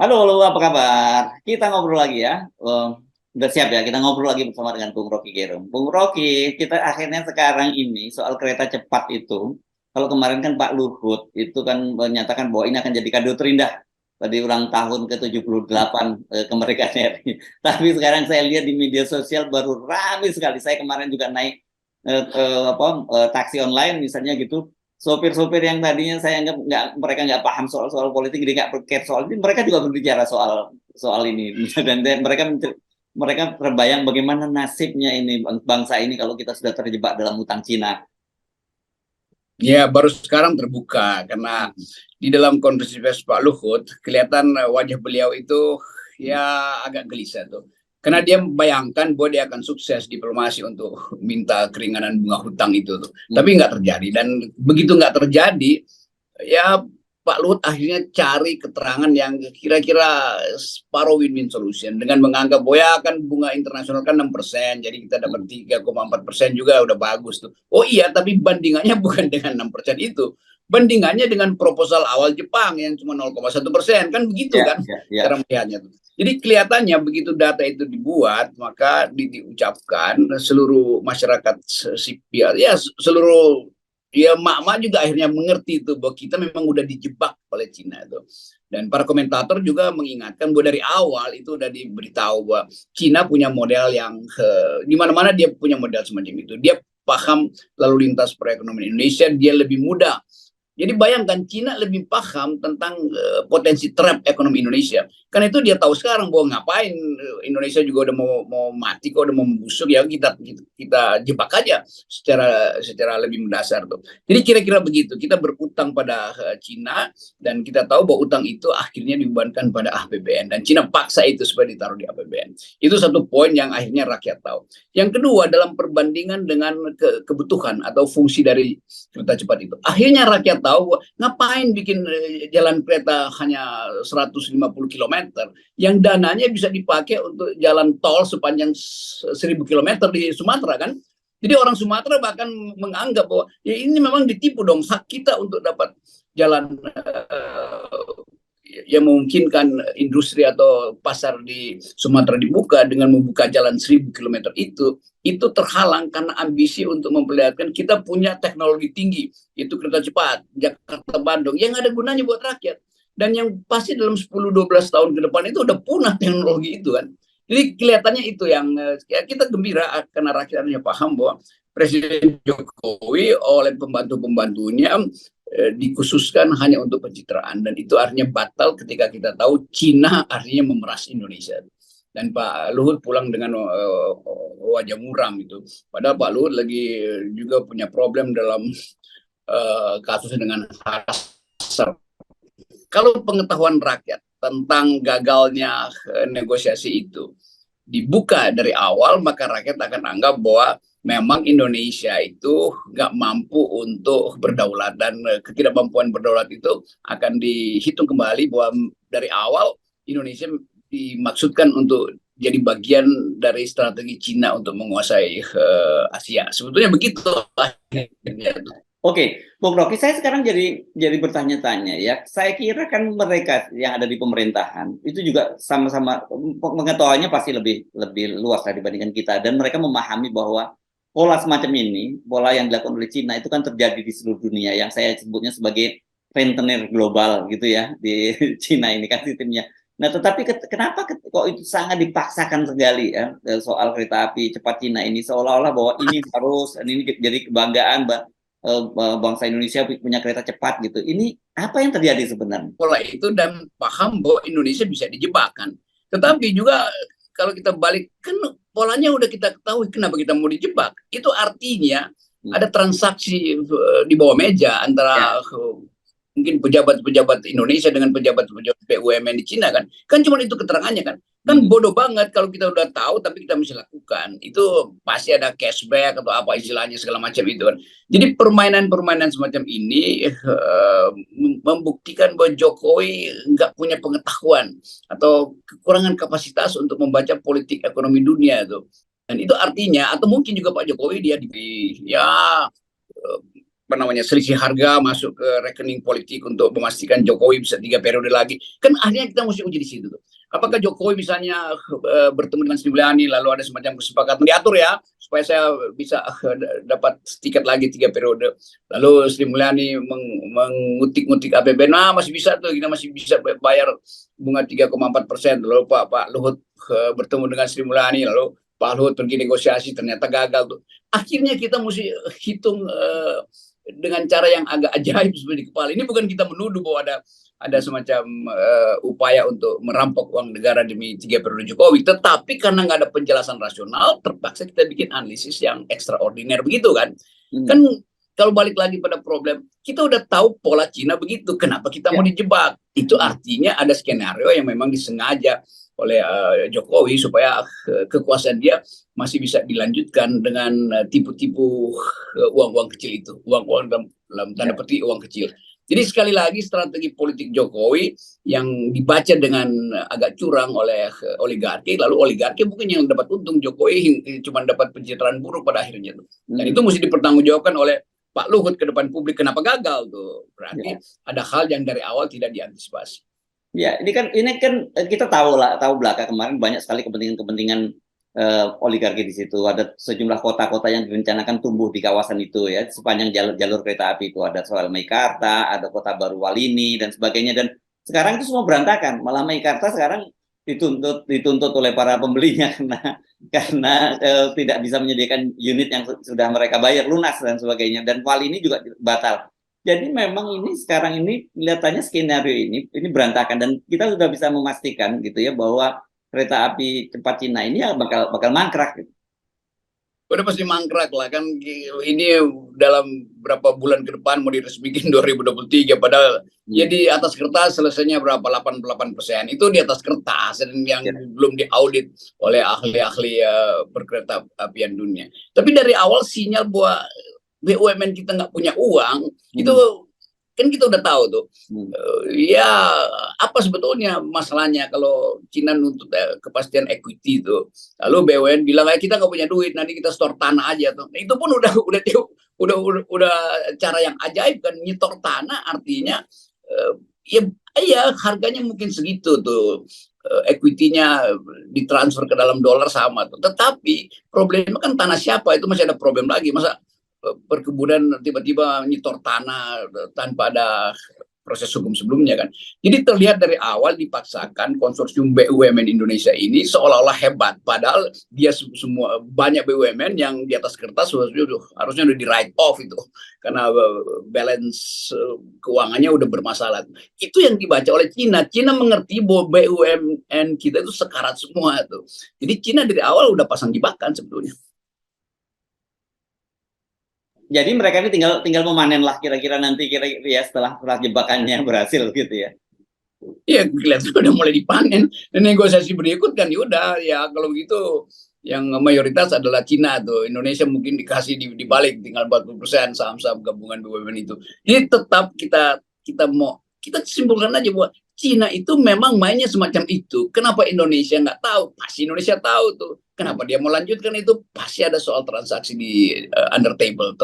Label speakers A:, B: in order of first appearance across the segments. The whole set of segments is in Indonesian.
A: Halo, halo, apa kabar? Kita ngobrol lagi ya. Udah siap ya, kita ngobrol lagi bersama dengan Bung Rocky Gerung. Bung Rocky, kita akhirnya sekarang ini soal kereta cepat itu, kalau kemarin kan Pak Luhut itu kan menyatakan bahwa ini akan jadi kado terindah pada ulang tahun ke-78 kemerdekaan RI. Tapi sekarang saya lihat di media sosial baru ramai sekali. Saya kemarin juga naik taksi online misalnya gitu, sopir-sopir yang tadinya saya anggap mereka nggak paham soal politik, jadi nggak berpikir soal ini, mereka juga berbicara soal soal ini. Dan mereka terbayang bagaimana nasibnya ini bangsa ini kalau kita sudah terjebak dalam utang Cina.
B: Ya, baru sekarang terbuka karena di dalam konferensi pers Pak Luhut kelihatan wajah beliau itu ya agak gelisah tuh. Karena dia membayangkan bahwa dia akan sukses diplomasi untuk minta keringanan bunga hutang itu tuh. Tapi nggak terjadi, dan begitu nggak terjadi, ya Pak Luhut akhirnya cari keterangan yang kira-kira separuh win-win solution dengan menganggap bahwa ya kan bunga internasional kan 6%, jadi kita dapat 3,4% juga udah bagus tuh. Oh iya, tapi bandingannya bukan dengan 6% itu. Bandingannya dengan proposal awal Jepang yang cuma 0,1%, kan begitu
A: Ya,
B: kan
A: ya, ya.
B: cara melihatnya tuh. Jadi kelihatannya begitu data itu dibuat, maka diucapkan seluruh masyarakat sipil, ya seluruh, ya mak-mak juga akhirnya mengerti itu bahwa kita memang udah dijebak oleh Cina itu. Dan para komentator juga mengingatkan bahwa dari awal itu udah diberitahu bahwa Cina punya model yang di mana-mana dia punya model semacam itu. Dia paham lalu lintas perekonomian Indonesia, dia lebih mudah. Jadi bayangkan Cina lebih paham tentang potensi trap ekonomi Indonesia. Karena itu dia tahu sekarang bahwa ngapain Indonesia juga udah mau mati, kok udah mau membusuk, ya kita jebak aja secara lebih mendasar tuh. Jadi kira-kira begitu. Kita berutang pada Cina, dan kita tahu bahwa utang itu akhirnya dibebankan pada APBN, dan Cina paksa itu supaya ditaruh di APBN. Itu satu poin yang akhirnya rakyat tahu. Yang kedua, dalam perbandingan dengan kebutuhan atau fungsi dari kereta cepat itu, akhirnya rakyat tahu ngapain bikin jalan kereta hanya 150 km yang dananya bisa dipakai untuk jalan tol sepanjang 1000 km di Sumatera kan. Jadi orang Sumatera bahkan menganggap bahwa ya ini memang ditipu dong, hak kita untuk dapat jalan yang memungkinkan industri atau pasar di Sumatera dibuka dengan membuka jalan 1000 km itu terhalang karena ambisi untuk memperlihatkan kita punya teknologi tinggi, itu kereta cepat Jakarta-Bandung yang ada gunanya buat rakyat. Dan yang pasti dalam 10-12 tahun ke depan itu udah punah teknologi itu kan. Jadi kelihatannya itu yang ya kita gembira karena rakyatnya paham bahwa Presiden Jokowi oleh pembantu-pembantunya dikhususkan hanya untuk pencitraan, dan itu artinya batal ketika kita tahu Cina artinya memeras Indonesia. Dan Pak Luhut pulang dengan wajah muram itu. Padahal Pak Luhut lagi juga punya problem dalam kasusnya dengan Hasar. Kalau pengetahuan rakyat tentang gagalnya negosiasi itu dibuka dari awal, maka rakyat akan anggap bahwa memang Indonesia itu nggak mampu untuk berdaulat, dan ketidakmampuan berdaulat itu akan dihitung kembali bahwa dari awal Indonesia dimaksudkan untuk jadi bagian dari strategi Cina untuk menguasai Asia. Sebetulnya begitu.
A: Oke, Bung Rocky, saya sekarang jadi bertanya-tanya ya. Saya kira kan mereka yang ada di pemerintahan itu juga sama-sama pengetahuannya pasti lebih lebih luas dibandingkan kita, dan mereka memahami bahwa pola semacam ini, pola yang dilakukan oleh Cina itu kan terjadi di seluruh dunia, yang saya sebutnya sebagai rentenir global gitu ya di Cina ini kan sistemnya. Nah, tetapi kenapa kok itu sangat dipaksakan sekali ya soal kereta api cepat Cina ini, seolah-olah bahwa ini harus, ini jadi kebanggaan bangsa Indonesia punya kereta cepat gitu. Ini apa yang terjadi sebenarnya?
B: Pola itu dan paham bahwa Indonesia bisa dijebak kan. Tetapi juga kalau kita balik kan polanya udah kita ketahui kenapa kita mau dijebak. Itu artinya ada transaksi di bawah meja
A: Ya.
B: antara mungkin pejabat-pejabat Indonesia dengan pejabat-pejabat BUMN di Cina kan. Kan cuma itu keterangannya kan. Kan bodoh banget kalau kita udah tahu tapi kita masih lakukan. Itu pasti ada cashback atau apa istilahnya segala macam itu kan. Jadi permainan-permainan semacam ini membuktikan bahwa Jokowi nggak punya pengetahuan atau kekurangan kapasitas untuk membaca politik ekonomi dunia itu. Dan itu artinya, atau mungkin juga Pak Jokowi dia ya selisih harga masuk ke rekening politik untuk memastikan Jokowi bisa 3 periode lagi. Kan akhirnya kita mesti uji di situ tuh. Apakah Jokowi misalnya bertemu dengan Sri Mulyani lalu ada semacam kesepakatan diatur ya supaya saya bisa dapat tiket lagi 3 periode. Lalu Sri Mulyani mengutik-ngutik APBN, nah masih bisa tuh, kita masih bisa bayar bunga 3,4%. Lalu Pak Luhut bertemu dengan Sri Mulyani, lalu Pak Luhut pergi negosiasi ternyata gagal tuh. Akhirnya kita mesti hitung dengan cara yang agak ajaib sebenarnya di kepala. Ini bukan kita menuduh bahwa ada semacam upaya untuk merampok uang negara demi 3 periode Jokowi, tetapi karena nggak ada penjelasan rasional, terpaksa kita bikin analisis yang ekstraordiner begitu kan. Kan kalau balik lagi pada problem, kita udah tahu pola Cina begitu, kenapa kita mau dijebak? Itu artinya ada skenario yang memang disengaja oleh Jokowi supaya kekuasaan dia masih bisa dilanjutkan dengan tipu-tipu uang-uang kecil itu, uang-uang dalam tanda petik uang kecil. Jadi sekali lagi strategi politik Jokowi yang dibaca dengan agak curang oleh oligarki, lalu oligarki mungkin yang dapat untung, Jokowi cuma dapat pencitraan buruk pada akhirnya tuh. Dan itu mesti dipertanggungjawabkan oleh Pak Luhut ke depan publik, kenapa gagal tuh? Berarti ada hal yang dari awal tidak diantisipasi.
A: Ya, ini kan kita tahu belaka kemarin banyak sekali kepentingan oligarki di situ. Ada sejumlah kota-kota yang direncanakan tumbuh di kawasan itu ya, sepanjang jalur kereta api itu. Ada soal Meikarta, ada Kota Baru Walini dan sebagainya. Dan sekarang itu semua berantakan. Malah Meikarta sekarang dituntut oleh para pembelinya karena tidak bisa menyediakan unit yang sudah mereka bayar lunas dan sebagainya. Dan Walini juga batal. Jadi memang ini sekarang ini kelihatannya skenario ini berantakan, dan kita sudah bisa memastikan gitu ya bahwa kereta api cepat Cina ini ya bakal mangkrak gitu.
B: Udah pasti mangkrak lah kan, ini dalam berapa bulan ke depan mau diresmikan 2023, padahal ya di atas kertas selesainya berapa 88%, itu di atas kertas dan yang belum diaudit oleh ahli-ahli perkereta apian dunia. Tapi dari awal sinyal bahwa BUMN kita nggak punya uang, itu kan kita udah tahu tuh. Ya apa sebetulnya masalahnya kalau Cina nuntut kepastian equity itu, lalu BUMN bilang kita nggak punya duit, nanti kita store tanah aja tuh. Itu pun udah cara yang ajaib kan, nyetor tanah artinya ya harganya mungkin segitu tuh. Equity-nya ditransfer ke dalam dolar sama tuh. Tetapi problemnya kan tanah siapa, itu masih ada problem lagi. Masa perkebunan tiba-tiba nyetor tanah tanpa ada proses hukum sebelumnya kan. Jadi terlihat dari awal dipaksakan konsorsium BUMN Indonesia ini seolah-olah hebat, padahal dia semua banyak BUMN yang di atas kertas harusnya udah di write off itu karena balance keuangannya udah bermasalah. Itu yang dibaca oleh Cina. Cina mengerti bahwa BUMN kita itu sekarat semua tuh. Jadi Cina dari awal udah pasang jebakan sebetulnya.
A: Jadi mereka ini tinggal memanen lah kira-kira nanti ya setelah jebakannya berhasil gitu ya.
B: Iya, kelihatan udah mulai dipanen. Dan negosiasi berikut kan ya kalau begitu yang mayoritas adalah Cina tuh. Indonesia mungkin dikasih dibalik tinggal 40% saham-saham gabungan BUMN itu. Jadi tetap kita simpulkan aja bahwa Cina itu memang mainnya semacam itu. Kenapa Indonesia nggak tahu? Pasti Indonesia tahu tuh. Kenapa dia mau lanjutkan itu? Pasti ada soal transaksi di under table,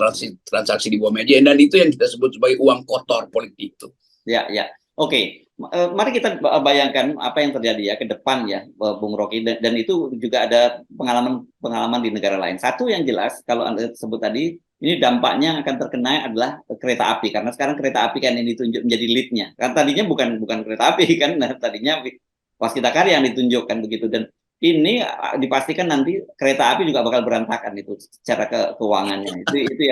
B: transaksi di bawah meja, dan itu yang kita sebut sebagai uang kotor politik itu.
A: Ya. Oke. Mari kita bayangkan apa yang terjadi ya ke depan ya, Bung Rocky, dan itu juga ada pengalaman di negara lain. Satu yang jelas kalau Anda sebut tadi, ini dampaknya akan terkena adalah kereta api, karena sekarang kereta api kan yang ditunjuk menjadi lead-nya. Kan tadinya bukan kereta api kan, tadinya Waskita Karya yang ditunjukkan begitu, dan ini dipastikan nanti kereta api juga bakal berantakan itu secara keuangannya. Itu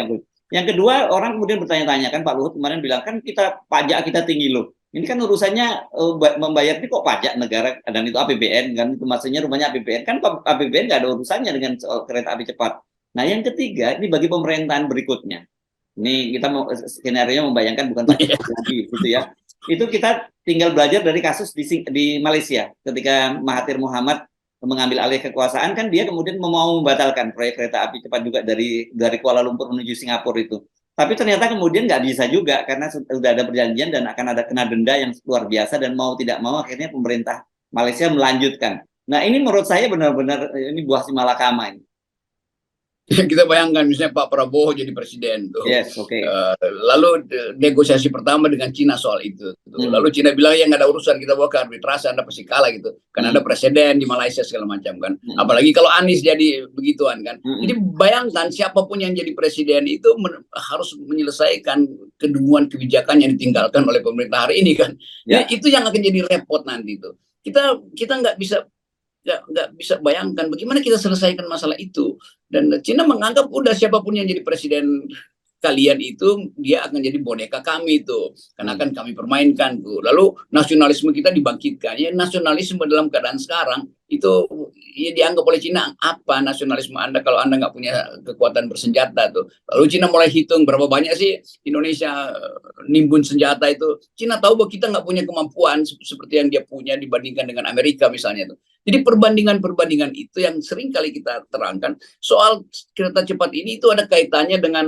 A: yang kedua, orang kemudian bertanya-tanya kan, Pak Luhut kemarin bilang kan pajak kita tinggi loh. Ini kan urusannya membayar ini kok pajak negara, dan itu APBN kan, itu maksudnya rumahnya APBN kan, APBN nggak ada urusannya dengan kereta api cepat. Nah yang ketiga, ini bagi pemerintahan berikutnya. Ini kita skenario membayangkan bukan pajak lagi gitu ya. Itu kita tinggal belajar dari kasus di Malaysia ketika Mahathir Mohamad mengambil alih kekuasaan, kan dia kemudian mau membatalkan proyek kereta api cepat juga dari Kuala Lumpur menuju Singapura itu. Tapi ternyata kemudian nggak bisa juga karena sudah ada perjanjian dan akan ada kena denda yang luar biasa, dan mau tidak mau akhirnya pemerintah Malaysia melanjutkan. Nah ini menurut saya benar-benar ini buah si malakama ini.
B: Kita bayangkan misalnya Pak Prabowo jadi presiden tuh.
A: Yes, oke.
B: Lalu negosiasi pertama dengan Cina soal itu. Lalu Cina bilang ya nggak ada urusan, kita bawa ke arbitrase, Anda pasti kalah gitu. Karena ada presiden di Malaysia segala macam kan. Apalagi kalau Anies jadi begituan kan. Jadi bayangkan siapapun yang jadi presiden itu harus menyelesaikan kedunguan kebijakan yang ditinggalkan oleh pemerintah hari ini kan. Jadi itu yang akan jadi repot nanti tuh. Kita nggak bisa bayangkan bagaimana kita selesaikan masalah itu. Dan Cina menganggap udah siapapun yang jadi presiden kalian itu dia akan jadi boneka kami itu, karena akan kami permainkan tuh. Lalu nasionalisme kita dibangkitkan. Ya nasionalisme dalam keadaan sekarang itu ya dianggap oleh Cina apa nasionalisme Anda kalau Anda nggak punya kekuatan bersenjata tuh. Lalu Cina mulai hitung berapa banyak sih Indonesia nimbun senjata itu. Cina tahu bahwa kita nggak punya kemampuan seperti yang dia punya dibandingkan dengan Amerika misalnya tuh. Jadi perbandingan-perbandingan itu yang sering kali kita terangkan. Soal kereta cepat ini itu ada kaitannya dengan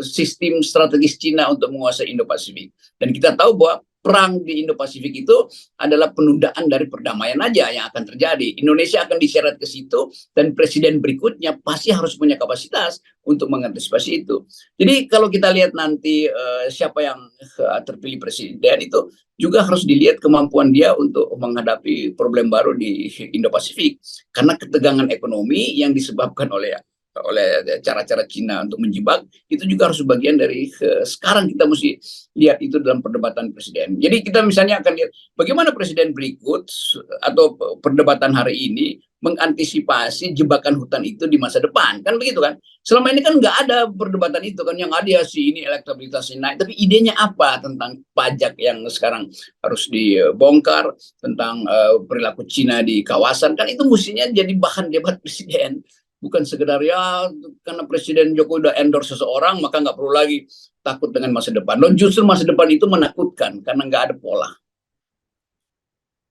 B: sistem strategis Cina untuk menguasai Indo-Pasifik. Dan kita tahu bahwa perang di Indo-Pasifik itu adalah penundaan dari perdamaian aja yang akan terjadi. Indonesia akan diseret ke situ dan presiden berikutnya pasti harus punya kapasitas untuk mengantisipasi itu. Jadi kalau kita lihat nanti siapa yang terpilih presiden itu juga harus dilihat kemampuan dia untuk menghadapi problem baru di Indo-Pasifik. Karena ketegangan ekonomi yang disebabkan oleh cara-cara Cina untuk menjebak itu juga harus bagian dari sekarang kita mesti lihat itu dalam perdebatan presiden. Jadi kita misalnya akan lihat bagaimana presiden berikut atau perdebatan hari ini mengantisipasi jebakan hutan itu di masa depan, kan begitu kan? Selama ini kan nggak ada perdebatan itu kan, yang ada sih ini elektabilitasnya naik, tapi idenya apa tentang pajak yang sekarang harus dibongkar, tentang perilaku Cina di kawasan, kan itu mestinya jadi bahan debat presiden. Bukan sekedar ya karena Presiden Jokowi udah endorse seseorang maka nggak perlu lagi takut dengan masa depan. Dan justru masa depan itu menakutkan karena nggak ada pola.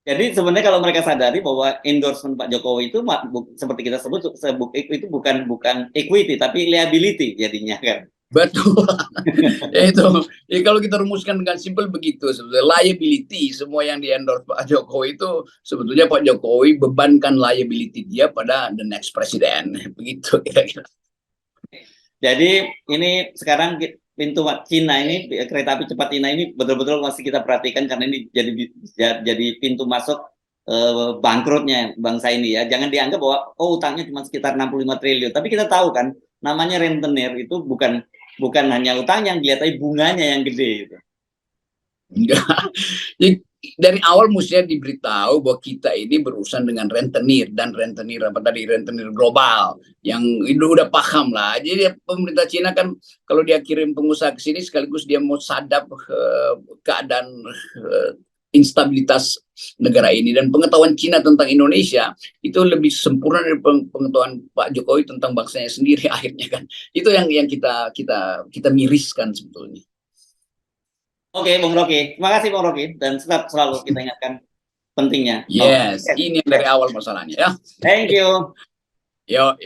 A: Jadi sebenarnya kalau mereka sadari bahwa endorsement Pak Jokowi itu seperti kita sebut itu bukan equity tapi liability jadinya kan.
B: Betul. Ya itu. Ya, kalau kita rumuskan dengan simpel begitu, sebetulnya liability semua yang di-endorse Pak Jokowi itu sebetulnya Pak Jokowi bebankan liability dia pada the next president. Begitu kira-kira.
A: Jadi ini sekarang pintu Cina ini, kereta api cepat Cina ini betul-betul masih kita perhatikan karena ini jadi pintu masuk bangkrutnya bangsa ini ya. Jangan dianggap bahwa utangnya cuma sekitar 65 triliun, tapi kita tahu kan namanya rentenir itu bukan hanya utang yang dilihat, tapi bunganya yang gede gitu.
B: Enggak. Dari awal mestinya diberitahu bahwa kita ini berurusan dengan rentenir, dan rentenir global yang itu udah paham lah. Jadi pemerintah Cina kan kalau dia kirim pengusaha ke sini sekaligus dia mau sadap keadaan instabilitas negara ini, dan pengetahuan Cina tentang Indonesia itu lebih sempurna dari pengetahuan Pak Jokowi tentang bangsanya sendiri akhirnya kan. Itu yang kita miriskan sebetulnya.
A: Oke, Bung Rocky. Terima kasih Bung Rocky, dan tetap selalu kita ingatkan pentingnya.
B: Yes, ini dari awal masalahnya ya.
A: Thank you.
B: Yo.